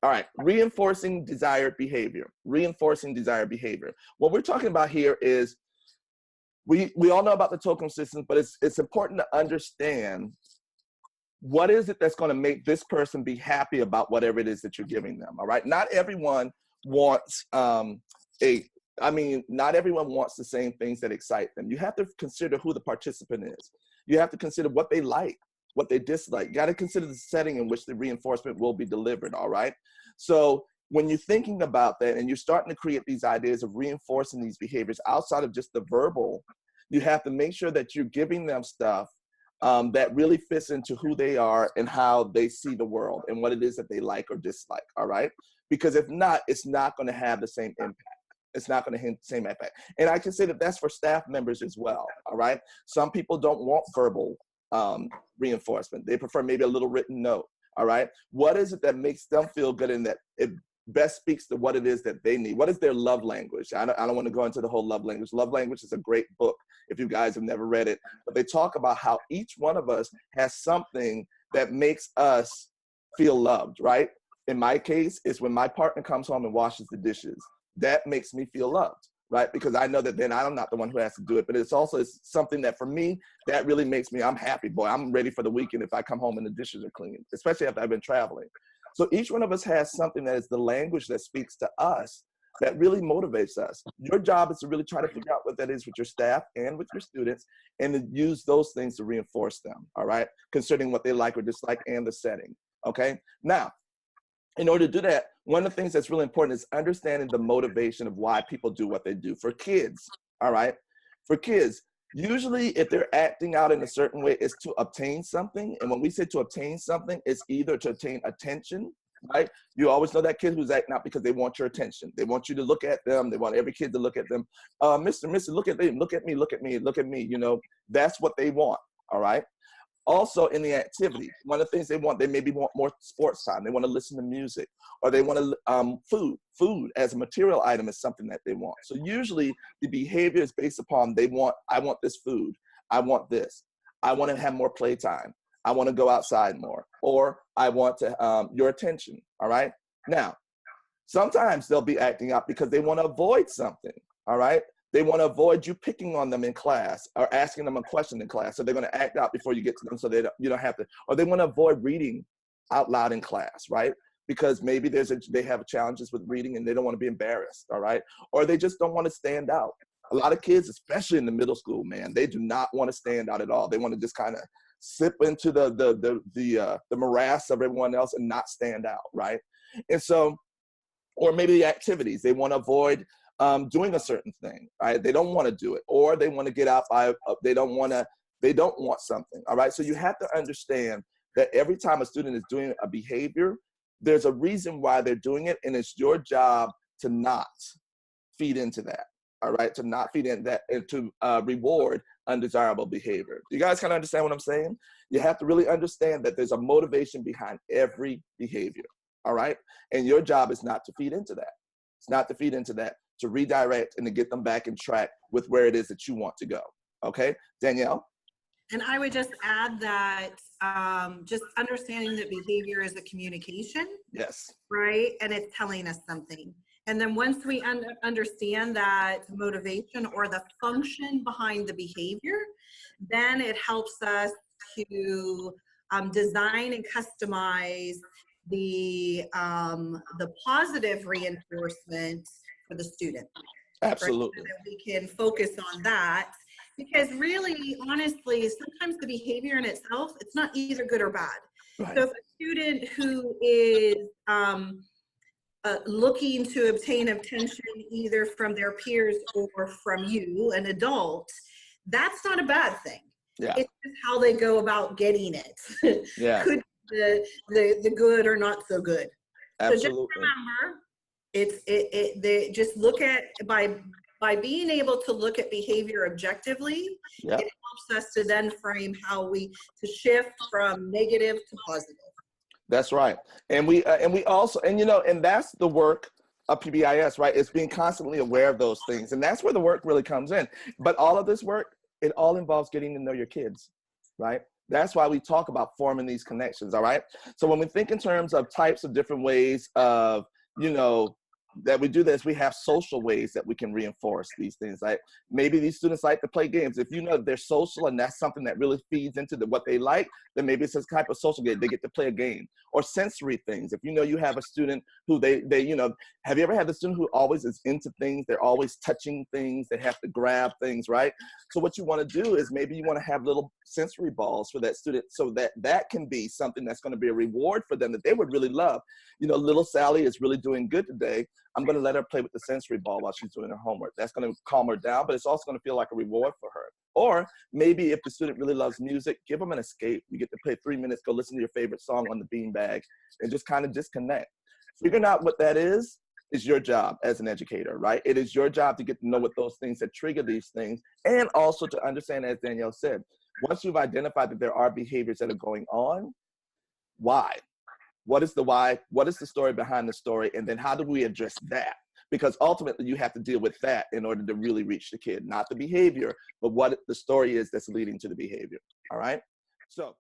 All right, reinforcing desired behavior. Reinforcing desired behavior. What we're talking about here is, we all know about the token systems, but it's important to understand what is it that's going to make this person be happy about whatever it is that you're giving them. All right, not everyone wants not everyone wants the same things that excite them. You have to consider who the participant is. You have to consider what they like, what they dislike. You got to consider the setting in which the reinforcement will be delivered. All right, so when you're thinking about that and you're starting to create these ideas of reinforcing these behaviors outside of just the verbal, you have to make sure that you're giving them stuff that really fits into who they are and how they see the world and what it is that they like or dislike, all right? Because if not, it's not going to have the same impact. It's not going to have the same impact. And I can say that that's for staff members as well, all right? Some people don't want verbal reinforcement. They prefer maybe a little written note, all right? What is it that makes them feel good and that it best speaks to what it is that they need? What is their love language? I don't want to go into the whole love language. Love Language is a great book if you guys have never read it, but they talk about how each one of us has something that makes us feel loved, right? In my case, it's when my partner comes home and washes the dishes. That makes me feel loved, right? Because I know that then I'm not the one who has to do it, but it's something that for me, that really makes me, I'm happy, boy. I'm ready for the weekend if I come home and the dishes are clean, especially after I've been traveling. So each one of us has something that is the language that speaks to us that really motivates us. Your job is to really try to figure out what that is with your staff and with your students and to use those things to reinforce them, all right? Concerning what they like or dislike and the setting, okay? Now, in order to do that, one of the things that's really important is understanding the motivation of why people do what they do. For kids, all right? For kids, usually if they're acting out in a certain way, it's to obtain something. And when we say to obtain something, it's either to obtain attention, right? You always know that kid who's acting out because they want your attention. They want you to look at them. They want every kid to look at them. Mr., look at them. Look at me, look at me, look at me. You know, that's what they want, all right? Also in the activity, one of the things they want, they maybe want more sports time. They want to listen to music, or they want to, food as a material item is something that they want. So usually the behavior is based upon I want this food. I want this. I want to have more playtime. I want to go outside more, or I want to, your attention, all right? Now, sometimes they'll be acting out because they want to avoid something, all right? They want to avoid you picking on them in class or asking them a question in class. So they're going to act out before you get to them so you don't have to, or they want to avoid reading out loud in class, right? Because maybe they have challenges with reading and they don't want to be embarrassed, all right? Or they just don't want to stand out. A lot of kids, especially in the middle school, man, they do not want to stand out at all. They want to just kind of sip into the morass of everyone else and not stand out, right? And so, or maybe the activities, they want to avoid doing a certain thing, right? They don't want to do it, or they want to get out by, they don't want something, all right? So you have to understand that every time a student is doing a behavior, there's a reason why they're doing it, and it's your job to not feed into that, all right? To not feed into that and to reward undesirable behavior. Do you guys kind of understand what I'm saying? You have to really understand that there's a motivation behind every behavior, all right? And your job is not to feed into that. It's not to feed into that, to redirect and to get them back in track with where it is that you want to go. Okay, Danielle? And I would just add that just understanding that behavior is a communication. Yes. Right? And it's telling us something. And then once we understand that motivation or the function behind the behavior, then it helps us to design and customize the positive reinforcement for the student. Absolutely. Right? So that we can focus on that, because really, honestly, sometimes the behavior in itself, it's not either good or bad. Right. So if a student who is looking to obtain attention either from their peers or from you, an adult, that's not a bad thing. Yeah. It's just how they go about getting it. Yeah. Could the good or not so good. Absolutely. So just remember, they just look at, by being able to look at behavior objectively, yep, it helps us to then frame how to shift from negative to positive. That's right. And we also, and that's the work of PBIS, right? It's being constantly aware of those things. And that's where the work really comes in. But all of this work, it all involves getting to know your kids, right? That's why we talk about forming these connections, all right? So when we think in terms of types of different ways of, you know, that we do this, we have social ways that we can reinforce these things. Like maybe these students like to play games. If you know they're social and that's something that really feeds into what they like, then maybe it's this type of social game. They get to play a game. Or sensory things. If you know you have a student who they you know, have you ever had the student who always is into things? They're always touching things. They have to grab things, right? So what you want to do is maybe you want to have little sensory balls for that student, so that that can be something that's going to be a reward for them that they would really love. You know, little Sally is really doing good today. I'm going to let her play with the sensory ball while she's doing her homework. That's going to calm her down, but it's also going to feel like a reward for her. Or maybe if the student really loves music, give them an escape. You get to play 3 minutes, go listen to your favorite song on the beanbag, and just kind of disconnect. Figuring out what that is your job as an educator, right? It is your job to get to know what those things that trigger these things, and also to understand, as Danielle said, once you've identified that there are behaviors that are going on, why? What is the why? What is the story behind the story? And then how do we address that? Because ultimately you have to deal with that in order to really reach the kid, not the behavior, but what the story is that's leading to the behavior, all right? So